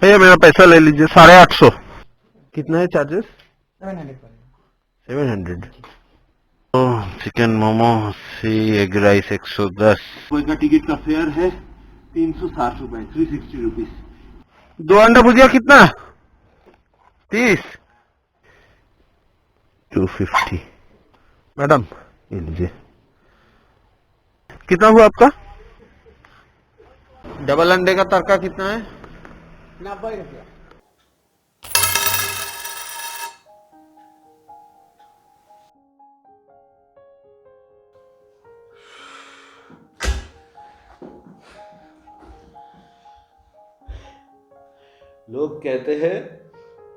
भैया मेरा पैसा ले लीजिए 850। कितना है चार्जेस? 700। चिकन मोमो सी एग राइस 110 रुपए का टिकट का फेयर है 360 रुपए 360 रुपीज। 2 अंडा भुजिया कितना? 30। 250। मैडम ये लीजिए। कितना हुआ आपका? डबल अंडे का तड़का कितना है? 90 रुपया। लोग कहते हैं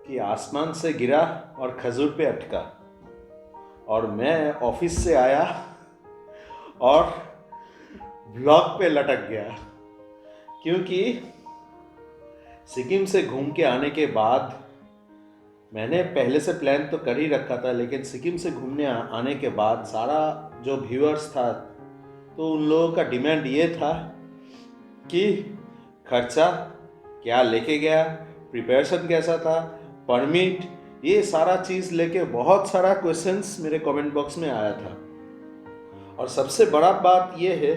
कि आसमान से गिरा और खजूर पे अटका, और मैं ऑफिस से आया और ब्लॉक पे लटक गया, क्योंकि सिक्किम से घूम के आने के बाद मैंने पहले से प्लान तो कर ही रखा था, लेकिन सिक्किम से घूमने आने के बाद सारा जो व्यूअर्स था तो उन लोगों का डिमांड ये था कि खर्चा क्या लेके गया, प्रिपरेशन कैसा था, परमिट, ये सारा चीज़ लेके बहुत सारा क्वेश्चंस मेरे कमेंट बॉक्स में आया था। और सबसे बड़ा बात ये है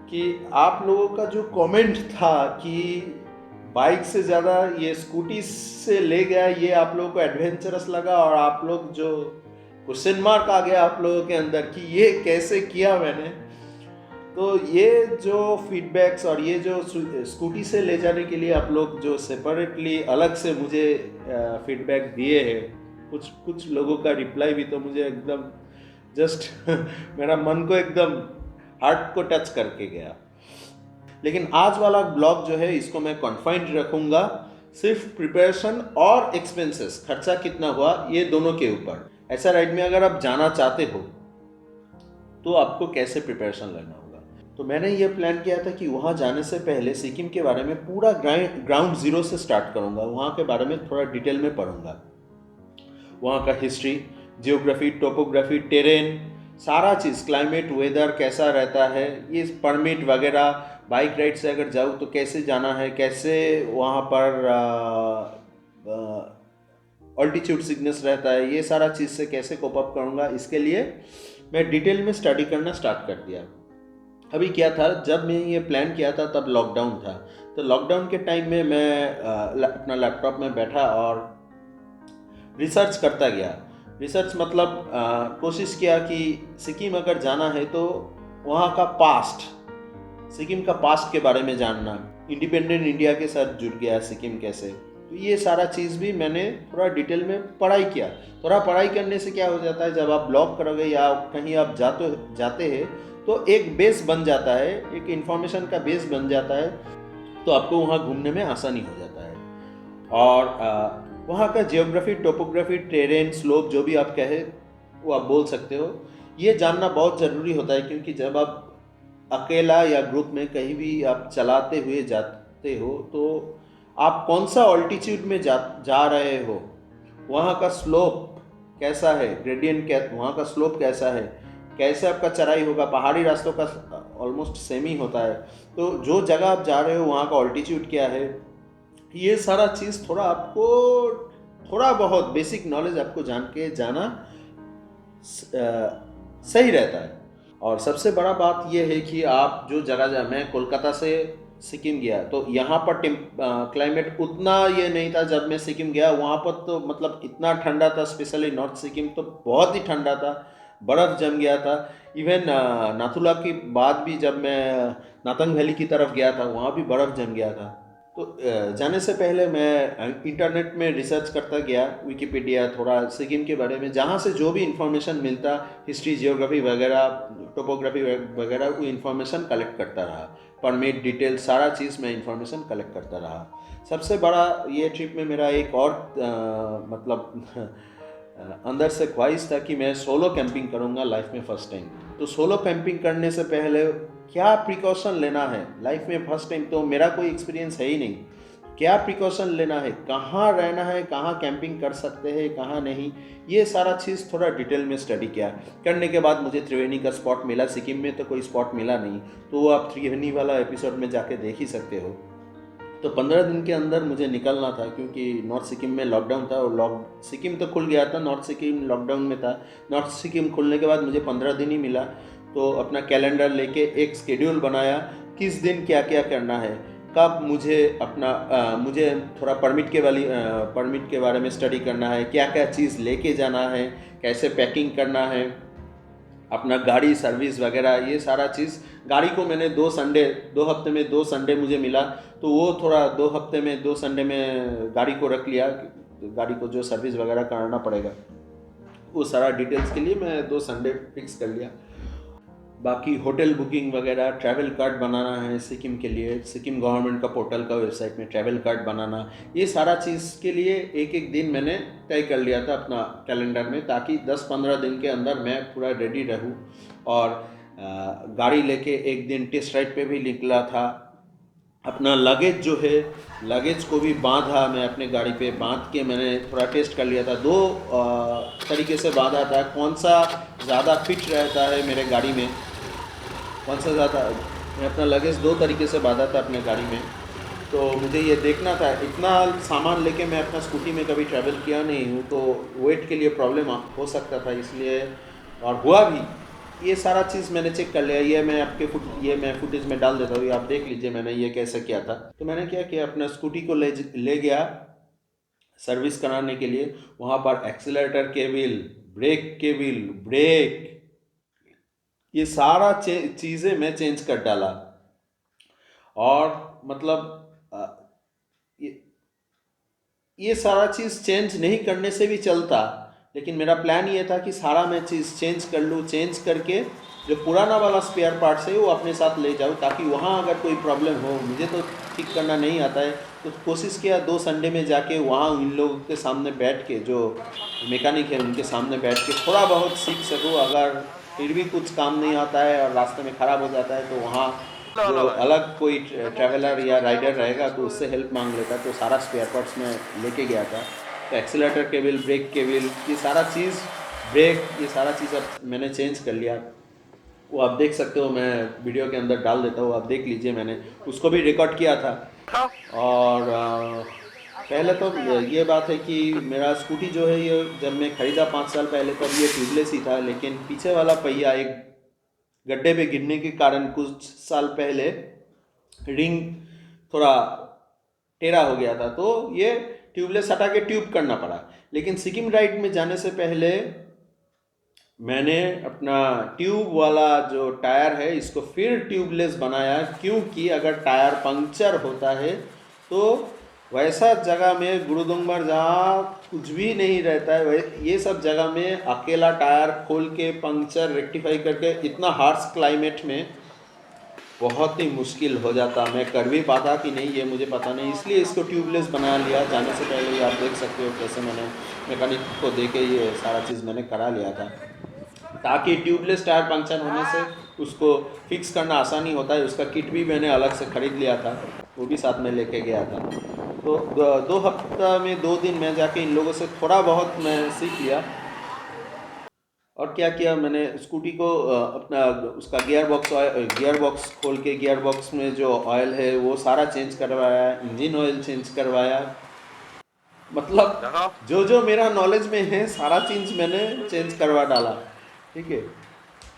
कि आप लोगों का जो कमेंट था कि बाइक से ज़्यादा ये स्कूटी से ले गया, ये आप लोगों को एडवेंचरस लगा, और आप लोग जो क्वेश्चन मार्क आ गया आप लोगों के अंदर कि ये कैसे किया मैंने, तो ये जो फीडबैक्स और ये जो स्कूटी से ले जाने के लिए आप लोग जो सेपरेटली अलग से मुझे फीडबैक दिए हैं, कुछ लोगों का रिप्लाई भी तो मुझे एकदम जस्ट मेरा मन को एकदम हार्ट को टच करके गया। लेकिन आज वाला ब्लॉग जो है इसको मैं कॉन्फाइंड रखूंगा सिर्फ प्रिपरेशन और एक्सपेंसेस, खर्चा कितना हुआ ये दोनों के ऊपर। ऐसा राइड में अगर आप जाना चाहते हो तो आपको कैसे प्रिपरेशन लेना होगा, तो मैंने ये प्लान किया था कि वहाँ जाने से पहले सिक्किम के बारे में पूरा ग्राउंड जीरो से स्टार्ट करूँगा, वहाँ के बारे में थोड़ा डिटेल में पढ़ूंगा, वहाँ का हिस्ट्री, जियोग्राफी, टोपोग्राफी, टेरेन, सारा चीज़, क्लाइमेट, वेदर कैसा रहता है, ये परमिट वगैरह, बाइक राइड से अगर जाऊँ तो कैसे जाना है, कैसे वहाँ पर ऑल्टीट्यूड सिकनेस रहता है, ये सारा चीज़ से कैसे कोप अप करूँगा, इसके लिए मैं डिटेल में स्टडी करना स्टार्ट कर दिया। अभी क्या था, जब मैं ये प्लान किया था तब लॉकडाउन था, तो लॉकडाउन के टाइम में मैं अपना लैपटॉप में बैठा और रिसर्च करता गया। रिसर्च मतलब कोशिश किया कि सिक्किम अगर जाना है तो वहाँ का पास्ट, सिक्किम का पास्ट के बारे में जानना, इंडिपेंडेंट इंडिया के साथ जुड़ गया सिक्किम कैसे, तो ये सारा चीज़ भी मैंने थोड़ा डिटेल में पढ़ाई किया। थोड़ा पढ़ाई करने से क्या हो जाता है, जब आप ब्लॉग करोगे या कहीं आप जाते हैं तो एक बेस बन जाता है, एक इन्फॉर्मेशन का बेस बन जाता है, तो आपको वहाँ घूमने में आसानी हो जाता है। और वहाँ का जियोग्राफी, टोपोग्राफी, टेरेन, स्लोप, जो भी आप कहे वो आप बोल सकते हो, ये जानना बहुत ज़रूरी होता है, क्योंकि जब आप अकेला या ग्रुप में कहीं भी आप चलाते हुए जाते हो तो आप कौन सा ऑल्टीट्यूड में जा रहे हो, वहाँ का स्लोप कैसा है, ग्रेडियंट क्या, वहाँ का स्लोप कैसा है, कैसे आपका चढ़ाई होगा, पहाड़ी रास्तों का ऑलमोस्ट सेम ही होता है, तो जो जगह आप जा रहे हो वहाँ का ऑल्टीट्यूड क्या है, ये सारा चीज़ थोड़ा आपको थोड़ा बहुत बेसिक नॉलेज आपको जान के जाना सही रहता है। और सबसे बड़ा बात यह है कि आप जो जगह मैं कोलकाता से सिक्किम गया तो यहाँ पर क्लाइमेट उतना ये नहीं था। जब मैं सिक्किम गया वहाँ पर तो मतलब इतना ठंडा था, स्पेशली नॉर्थ सिक्किम तो बहुत ही ठंडा था, बर्फ़ जम गया था। इवन नाथुला के बाद भी जब मैं नातंग वैली की तरफ गया था वहाँ भी बर्फ़ जम गया था। तो जाने से पहले मैं इंटरनेट में रिसर्च करता गया, विकिपीडिया, थोड़ा सिक्किम के बारे में, जहाँ से जो भी इंफॉर्मेशन मिलता, हिस्ट्री, जियोग्राफी वगैरह, टोपोग्राफी वगैरह, वो इन्फॉर्मेशन कलेक्ट करता रहा, परमिट, डिटेल, सारा चीज़ मैं इन्फॉर्मेशन कलेक्ट करता रहा। सबसे बड़ा ये ट्रिप में मेरा एक और मतलब अंदर से ख्वाहिश था कि मैं सोलो कैंपिंग करूँगा लाइफ में फ़र्स्ट टाइम। तो सोलो कैंपिंग करने से पहले क्या प्रिकॉशन लेना है लाइफ में फर्स्ट टाइम, तो मेरा कोई एक्सपीरियंस है ही नहीं, क्या प्रिकॉशन लेना है, कहाँ रहना है, कहाँ कैंपिंग कर सकते हैं, कहाँ नहीं, ये सारा चीज़ थोड़ा डिटेल में स्टडी किया। करने के बाद मुझे त्रिवेणी का स्पॉट मिला। सिक्किम में तो कोई स्पॉट मिला नहीं, तो वो आप त्रिवेणी वाला एपिसोड में जाके देख ही सकते हो। तो 15 दिन के अंदर मुझे निकलना था, क्योंकि नॉर्थ सिक्किम में लॉकडाउन था और सिक्किम तो खुल गया था, नॉर्थ सिक्किम लॉकडाउन में था। नॉर्थ सिक्किम खुलने के बाद मुझे 15 दिन ही मिला, तो अपना कैलेंडर लेके एक शेड्यूल बनाया, किस दिन क्या क्या करना है, कब मुझे मुझे थोड़ा परमिट के बारे में स्टडी करना है, क्या क्या चीज़ लेके जाना है, कैसे पैकिंग करना है, अपना गाड़ी सर्विस वगैरह, ये सारा चीज़। गाड़ी को मैंने 2 हफ्ते में 2 संडे मुझे मिला, तो वो थोड़ा 2 हफ्ते में 2 संडे में गाड़ी को रख लिया। गाड़ी को जो सर्विस वगैरह कराना पड़ेगा वो सारा डिटेल्स के लिए मैं 2 संडे फिक्स कर लिया। बाकी होटल बुकिंग वगैरह, ट्रैवल कार्ड बनाना है सिक्किम के लिए, सिक्किम गवर्नमेंट का पोर्टल का वेबसाइट में ट्रैवल कार्ड बनाना, ये सारा चीज़ के लिए एक एक दिन मैंने तय कर लिया था अपना कैलेंडर में, ताकि 10-15 दिन के अंदर मैं पूरा रेडी रहूं। और गाड़ी लेके एक दिन टेस्ट राइड पे भी निकला था। अपना लगेज जो है, लगेज को भी बांधा, मैं अपने गाड़ी पे बांध के मैंने थोड़ा टेस्ट कर लिया था। 2 तरीके से बांधा था, कौन सा ज़्यादा फिट रहता है मेरे गाड़ी में, कौन सा ज़्यादा। मैं अपना लगेज 2 तरीके से बांधा था अपने गाड़ी में, तो मुझे ये देखना था। इतना सामान लेके मैं अपना स्कूटी में कभी ट्रैवल किया नहीं हूँ, तो वेट के लिए प्रॉब्लम हो सकता था, इसलिए, और हुआ भी। ये सारा चीज़ मैंने चेक कर लिया। ये मैं फुटेज में डाल देता हूँ, ये आप देख लीजिए मैंने ये कैसे किया था। तो मैंने क्या किया, अपना स्कूटी को ले गया सर्विस कराने के लिए। वहाँ पर accelerator cable, brake cable, brake, ये सारा चीज़ें मैं चेंज कर डाला। और मतलब ये सारा चीज़ चेंज नहीं करने से भी चलता, लेकिन मेरा प्लान ये था कि सारा मैं चीज़ चेंज कर लूँ, चेंज करके जो पुराना वाला स्पेयर पार्ट्स है वो अपने साथ ले जाऊँ, ताकि वहाँ अगर कोई प्रॉब्लम हो, मुझे तो ठीक करना नहीं आता है, तो कोशिश किया 2 संडे में जाके वहाँ इन लोगों के सामने बैठ के, जो मैकेनिक है उनके सामने बैठ के थोड़ा बहुत सीख सकूँ। अगर फिर भी कुछ काम नहीं आता है और रास्ते में ख़राब हो जाता है, तो वहाँ जो अलग कोई ट्रैवलर या राइडर रहेगा तो उससे हेल्प मांग लेता। तो सारा स्पेयर पार्ट्स मैं लेके गया था। तो एक्सीलरेटर केबल, ब्रेक केबल, ये सारा चीज़, ब्रेक, ये सारा चीज़ अब मैंने चेंज कर लिया। वो आप देख सकते हो, मैं वीडियो के अंदर डाल देता हूँ, आप देख लीजिए। मैंने उसको भी रिकॉर्ड किया था। और पहले तो ये बात है कि मेरा स्कूटी जो है, ये जब मैं ख़रीदा 5 साल पहले, तब ये ट्यूबलेस ही था, लेकिन पीछे वाला पहिया एक गड्ढे पे गिरने के कारण कुछ साल पहले रिंग थोड़ा टेढ़ा हो गया था, तो ये ट्यूबलेस हटा के ट्यूब करना पड़ा। लेकिन सिक्किम राइड में जाने से पहले मैंने अपना ट्यूब वाला जो टायर है इसको फिर ट्यूबलेस बनाया, क्योंकि अगर टायर पंक्चर होता है तो वैसा जगह में, गुरुदुंगबर जहाँ कुछ भी नहीं रहता है, ये सब जगह में अकेला टायर खोल के पंक्चर रेक्टिफाई करके इतना हार्श क्लाइमेट में बहुत ही मुश्किल हो जाता। मैं कर भी पाता कि नहीं ये मुझे पता नहीं, इसलिए इसको ट्यूबलेस बना लिया। जाने से पहले ही आप देख सकते हो कैसे मैंने मैकेनिक को दे के ये सारा चीज़ मैंने करा लिया था, ताकि ट्यूबलेस टायर पंक्चर होने से उसको फिक्स करना आसानी होता है। उसका किट भी मैंने अलग से ख़रीद लिया था, वो भी साथ में लेके गया था। तो 2 हफ्ता में 2 दिन मैं जाके इन लोगों से थोड़ा बहुत मैं सीख लिया। और क्या किया मैंने, स्कूटी को अपना उसका गियर बॉक्स खोल के, गियर बॉक्स में जो ऑयल है वो सारा चेंज करवाया, इंजन ऑयल चेंज करवाया। मतलब जो मेरा नॉलेज में है सारा चीज़ मैंने चेंज करवा डाला, ठीक है।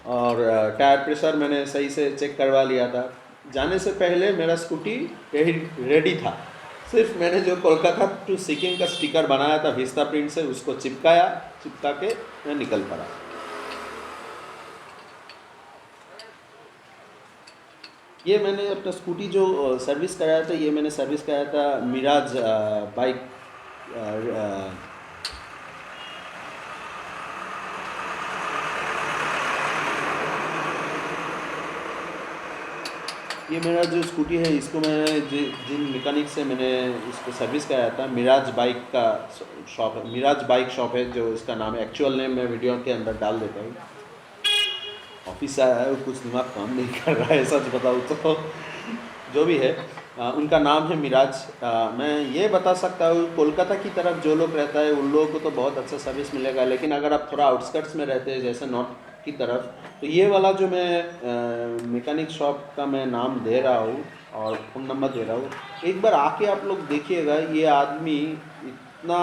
और टायर प्रेशर मैंने सही से चेक करवा लिया था। जाने से पहले मेरा स्कूटी रेडी था। सिर्फ मैंने जो कोलकाता टू सिक्किम का स्टिकर बनाया था विस्ता प्रिंट से, उसको चिपका के मैं निकल पड़ा। ये मैंने अपना स्कूटी जो सर्विस कराया था, ये मैंने सर्विस कराया था मिराज बाइक ये मेरा जो स्कूटी है इसको मैं जिन मैकेनिक से मैंने इसको सर्विस कराया था, मिराज बाइक का शॉप है, मिराज बाइक शॉप है जो इसका नाम है। एक्चुअल नेम मैं वीडियो के अंदर डाल देता हूँ। ऑफिस आया है, कुछ दिमाग काम नहीं कर रहा है सच बताऊँ तो, जो भी है। उनका नाम है मिराज। मैं ये बता सकता हूँ कोलकाता की तरफ जो लोग रहता है उन लोगों को तो बहुत अच्छा सर्विस मिलेगा, लेकिन अगर आप थोड़ा आउटस्कर्ट्स में रहते हैं जैसे नॉर्थ की तरफ, तो ये वाला जो मैं मैकेनिक शॉप का मैं नाम दे रहा हूँ और फ़ोन नंबर दे रहा हूँ, एक बार आके आप लोग देखिएगा। ये आदमी इतना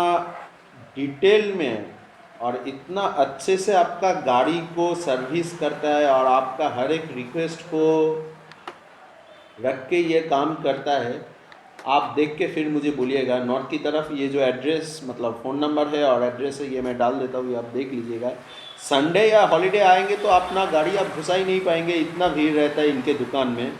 डिटेल में और इतना अच्छे से आपका गाड़ी को सर्विस करता है और आपका हर एक रिक्वेस्ट को रख के ये काम करता है। आप देख के फिर मुझे बोलिएगा। नॉर्थ की तरफ ये जो एड्रेस मतलब फ़ोन नंबर है और एड्रेस है ये मैं डाल देता हूँ, ये आप देख लीजिएगा। संडे या हॉलीडे आएंगे तो अपना गाड़ी आप घुसा ही नहीं पाएंगे, इतना भीड़ रहता है इनके दुकान में।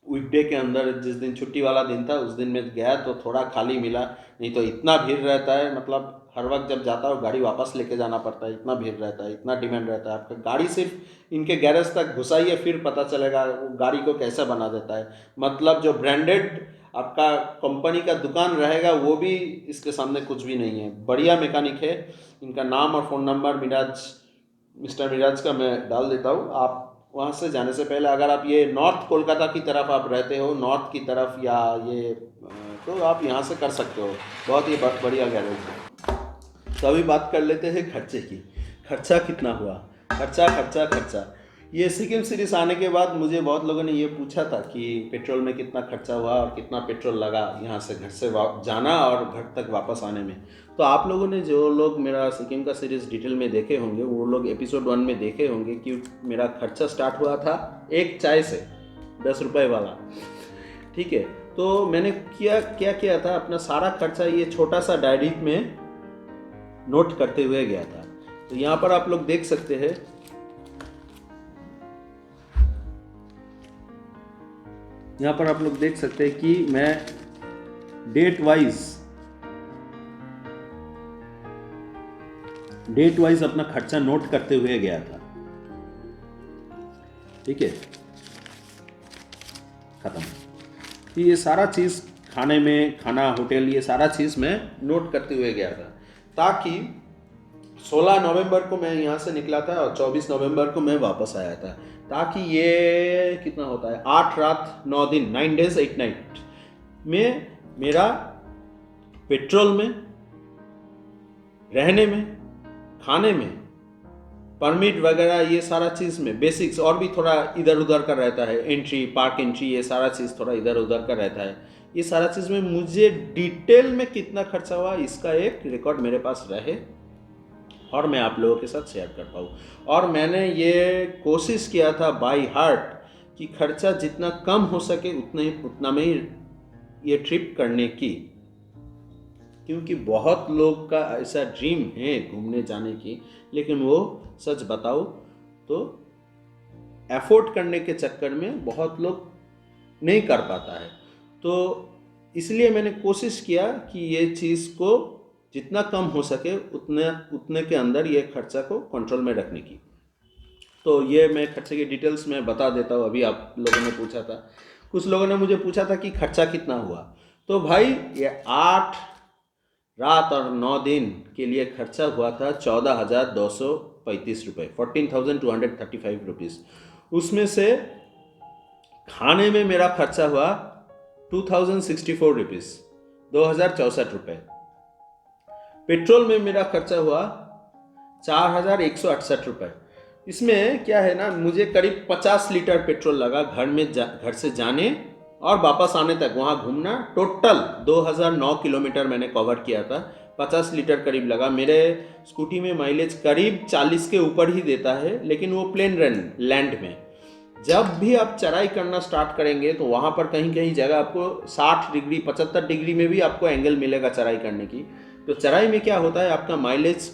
वीकडे के अंदर जिस दिन छुट्टी वाला दिन था उस दिन मैं गया तो थोड़ा खाली मिला, नहीं तो इतना भीड़ रहता है। मतलब हर वक्त जब जाता हो गाड़ी वापस लेके जाना पड़ता है, इतना भीड़ रहता है, इतना डिमांड रहता है। आपका गाड़ी सिर्फ इनके गैरेज तक घुसाइए फिर पता चलेगा वो गाड़ी को कैसे बना देता है। मतलब जो ब्रांडेड आपका कंपनी का दुकान रहेगा वो भी इसके सामने कुछ भी नहीं है। बढ़िया मैकेनिक है। इनका नाम और फ़ोन नंबर मिस्टर मिराज का मैं डाल देता हूँ। आप वहाँ से जाने से पहले अगर आप ये नॉर्थ कोलकाता की तरफ आप रहते हो, नॉर्थ की तरफ या ये तो आप यहाँ से कर सकते हो। बहुत ही बढ़िया गैरेज है। तो अभी बात कर लेते हैं खर्चे की। खर्चा कितना हुआ? खर्चा खर्चा खर्चा। ये सिक्किम सीरीज आने के बाद मुझे बहुत लोगों ने ये पूछा था कि पेट्रोल में कितना खर्चा हुआ और कितना पेट्रोल लगा यहाँ से घर से जाना और घर तक वापस आने में। तो आप लोगों ने जो लोग मेरा सिक्किम का सीरीज़ डिटेल में देखे होंगे वो लोग एपिसोड 1 में देखे होंगे कि मेरा खर्चा स्टार्ट हुआ था एक चाय से 10 रुपये वाला। ठीक है, तो मैंने क्या किया था, अपना सारा खर्चा ये छोटा सा डायरी में नोट करते हुए गया था। तो यहाँ पर आप लोग देख सकते हैं, यहाँ पर आप लोग देख सकते हैं कि मैं डेट वाइज अपना खर्चा नोट करते हुए गया था। ठीक है, खत्म। ये सारा चीज़ खाना होटल ये सारा चीज़ मैं नोट करते हुए गया था, ताकि 16 नवंबर को मैं यहाँ से निकला था और 24 नवंबर को मैं वापस आया था। ताकि ये कितना होता है 8 रात 9 दिन 9 days 8 night में मेरा पेट्रोल में, रहने में, खाने में, परमिट वगैरह ये सारा चीज़ में बेसिक्स और भी थोड़ा इधर उधर का रहता है, एंट्री पार्क एंट्री ये सारा चीज़ थोड़ा इधर उधर का रहता है। ये सारा चीज़ में मुझे डिटेल में कितना खर्चा हुआ इसका एक रिकॉर्ड मेरे पास रहे और मैं आप लोगों के साथ शेयर कर पाऊँ। और मैंने ये कोशिश किया था बाय हार्ट कि खर्चा जितना कम हो सके उतना में ही ये ट्रिप करने की, क्योंकि बहुत लोग का ऐसा ड्रीम है घूमने जाने की, लेकिन वो सच बताओ तो एफोर्ड करने के चक्कर में बहुत लोग नहीं कर पाता है। तो इसलिए मैंने कोशिश किया कि ये चीज़ को जितना कम हो सके उतने के अंदर ये खर्चा को कंट्रोल में रखने की। तो ये मैं खर्चे की डिटेल्स में बता देता हूँ। अभी आप लोगों ने पूछा था, कुछ लोगों ने मुझे पूछा था कि खर्चा कितना हुआ। तो भाई ये 8 रात और 9 दिन के लिए खर्चा हुआ था 14,235 रुपये, 14,235 रुपीज़। उसमें से खाने में मेरा खर्चा हुआ 2,064 रुपीज़, 2,064 रुपये। पेट्रोल में मेरा खर्चा हुआ 4,168 रुपये। इसमें क्या है ना, मुझे करीब 50 लीटर पेट्रोल लगा घर से जाने और वापस आने तक, वहाँ घूमना। टोटल 2009 किलोमीटर मैंने कवर किया था, 50 लीटर करीब लगा। मेरे स्कूटी में माइलेज करीब 40 के ऊपर ही देता है, लेकिन वो प्लेन लैंड में। जब भी आप चढ़ाई करना स्टार्ट करेंगे तो वहाँ पर कहीं कहीं जगह आपको 60 डिग्री 75 डिग्री में भी आपको एंगल मिलेगा चढ़ाई करने की। तो चढ़ाई में क्या होता है, आपका माइलेज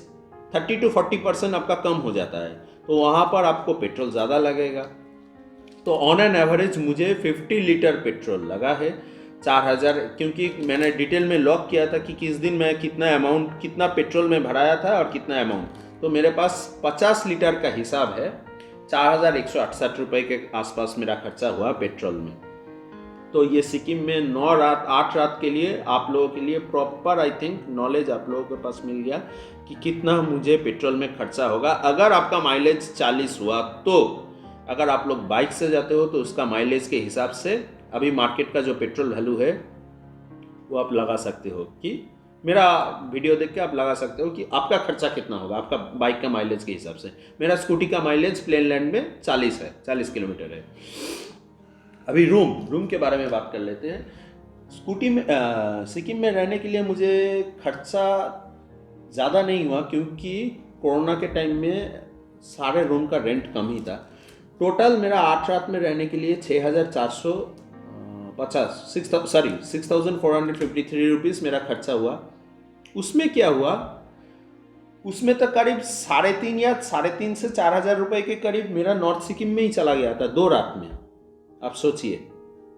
30 to 40% आपका कम हो जाता है, तो वहाँ पर आपको पेट्रोल ज़्यादा लगेगा। तो ऑन एन एवरेज मुझे 50 लीटर पेट्रोल लगा है 4,000, क्योंकि मैंने डिटेल में लॉक किया था कि किस दिन मैं कितना पेट्रोल में भराया था और कितना अमाउंट। तो मेरे पास 50 लीटर का हिसाब है, 4,168 रुपये के आसपास मेरा खर्चा हुआ पेट्रोल में। तो ये सिक्किम में 8 रात के लिए आप लोगों के लिए प्रॉपर आई थिंक नॉलेज आप लोगों के पास मिल गया कि कितना मुझे पेट्रोल में खर्चा होगा। अगर आपका माइलेज 40 हुआ तो, अगर आप लोग बाइक से जाते हो तो उसका माइलेज के हिसाब से अभी मार्केट का जो पेट्रोल वैल्यू है वो आप लगा सकते हो, कि मेरा वीडियो देख के आप लगा सकते हो कि आपका खर्चा कितना होगा आपका बाइक का माइलेज के हिसाब से। मेरा स्कूटी का माइलेज प्लेन लैंड में 40 है, 40 किलोमीटर है। अभी रूम के बारे में बात कर लेते हैं। स्कूटी में सिक्किम में रहने के लिए मुझे खर्चा ज़्यादा नहीं हुआ, क्योंकि कोरोना के टाइम में सारे रूम का रेंट कम ही था। टोटल मेरा 8 रात में रहने के लिए 6,453 रुपीज़ मेरा खर्चा हुआ। उसमें क्या हुआ, उसमें तो करीब 3.5 या 3.5 से 4,000 रुपये के करीब मेरा नॉर्थ सिक्किम में ही चला गया था 2 रात में। आप सोचिए,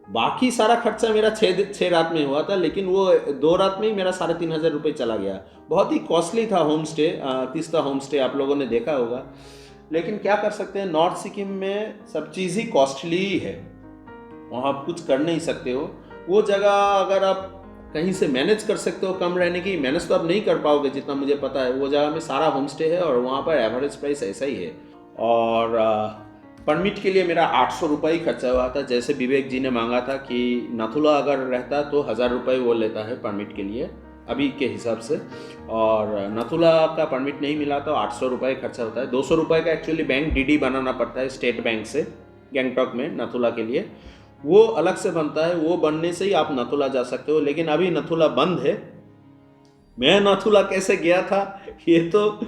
बाकी सारा खर्चा मेरा 6 रात में हुआ था, लेकिन वो 2 रात में ही मेरा 3,500 रुपये चला गया। बहुत ही कॉस्टली था home stay, Teesta home stay आप लोगों ने देखा होगा। लेकिन क्या कर सकते हैं, नॉर्थ सिक्किम में सब चीज़ ही कॉस्टली ही है, वहाँ आप कुछ कर नहीं सकते हो। वो जगह अगर आप कहीं से मैनेज कर सकते हो कम रहने की, मैनेज तो आप नहीं कर पाओगे जितना मुझे पता है। वो जगह में सारा होम स्टे है और वहाँ पर एवरेज प्राइस ऐसा ही है। और परमिट के लिए मेरा 800 रुपये ही खर्चा हुआ था। जैसे विवेक जी ने मांगा था कि नाथुला अगर रहता तो 1000 रुपये वो लेता है परमिट के लिए अभी के हिसाब से, और नाथुला का परमिट नहीं मिला तो 800 रुपये खर्चा होता है। 200 रुपये का एक्चुअली बैंक डीडी बनाना पड़ता है स्टेट बैंक से गैंगटॉक में नाथुला के लिए, वो अलग से बनता है। वो बनने से ही आप नाथुला जा सकते हो, लेकिन अभी नाथुला बंद है। मैं नाथुला कैसे गया था ये तो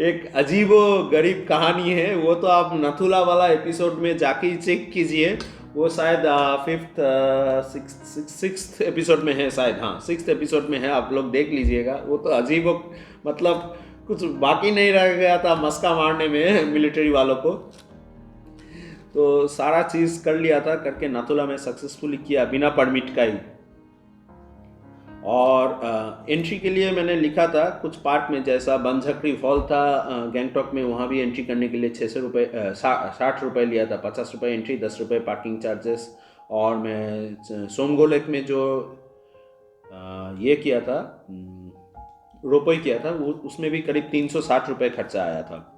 एक अजीबो गरीब कहानी है, वो तो आप नाथुला वाला एपिसोड में जाके ही चेक कीजिए। वो शायद 6th एपिसोड में है शायद, हाँ 6th एपिसोड में है, आप लोग देख लीजिएगा। वो तो अजीबो, मतलब कुछ बाकी नहीं रह गया था मस्का मारने में मिलिट्री वालों को। तो सारा चीज़ कर लिया था, करके नाथुला में सक्सेसफुली किया बिना परमिट का ही। और एंट्री के लिए मैंने लिखा था कुछ पार्क में, जैसा बनझकरी फॉल था गैंगटॉक में, वहाँ भी एंट्री करने के लिए 60 रुपये लिया था। 50 रुपये एंट्री, 10 रुपये पार्किंग चार्जेस। और मैं सोमगोलेक में जो ये किया था, रोपवे किया था, वो उसमें भी करीब 360 रुपये खर्चा आया था।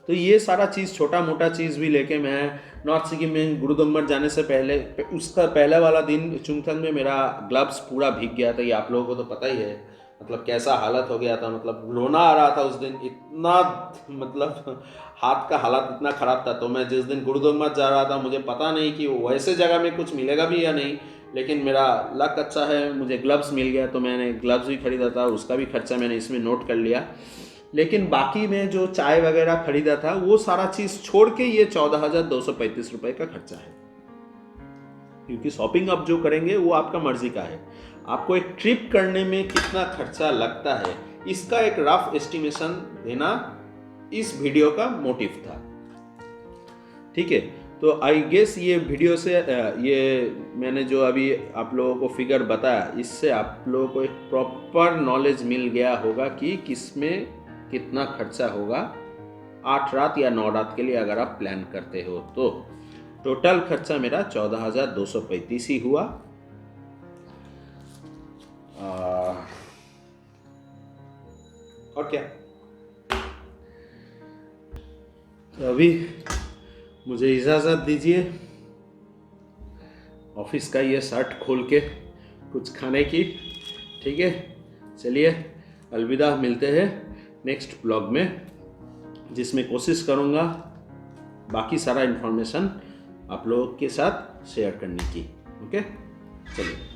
तो ये सारा चीज़, छोटा मोटा चीज़ भी लेके मैं नॉर्थ सिक्किम में गुरुदम्बर जाने से पहले, उसका पहले वाला दिन चुंगथंग में मेरा ग्लव्स पूरा भीग गया था। ये आप लोगों को तो पता ही है, मतलब कैसा हालत हो गया था, मतलब रोना आ रहा था उस दिन इतना, मतलब हाथ का हालत इतना ख़राब था। तो मैं जिस दिन गुरुदम्बर जा रहा था, मुझे पता नहीं कि वैसे जगह में कुछ मिलेगा भी या नहीं, लेकिन मेरा लक अच्छा है, मुझे ग्लव्स मिल गया। तो मैंने ग्लव्स भी खरीदा था, उसका भी खर्चा मैंने इसमें नोट कर लिया। लेकिन बाकी में जो चाय वगैरह खरीदा था वो सारा चीज़ छोड़ के ये 14,235 रुपये का खर्चा है। क्योंकि शॉपिंग आप जो करेंगे वो आपका मर्जी का है। आपको एक ट्रिप करने में कितना खर्चा लगता है, इसका एक रफ एस्टिमेशन देना इस वीडियो का मोटिव था। ठीक है, तो आई गेस ये वीडियो से ये मैंने जो अभी आप लोगों को फिगर बताया, इससे आप लोगों को एक प्रॉपर नॉलेज मिल गया होगा कि किसमें कितना खर्चा होगा 8 रात या 9 रात के लिए अगर आप प्लान करते हो। तो टोटल खर्चा मेरा 14,235 ही हुआ। और क्या, तो अभी मुझे इजाज़त दीजिए ऑफिस का ये शर्ट खोल के कुछ खाने की। ठीक है, चलिए अलविदा, मिलते हैं नेक्स्ट ब्लॉग में, जिसमें कोशिश करूँगा बाकी सारा इन्फॉर्मेशन आप लोगों के साथ शेयर करने की। ओके, चलिए।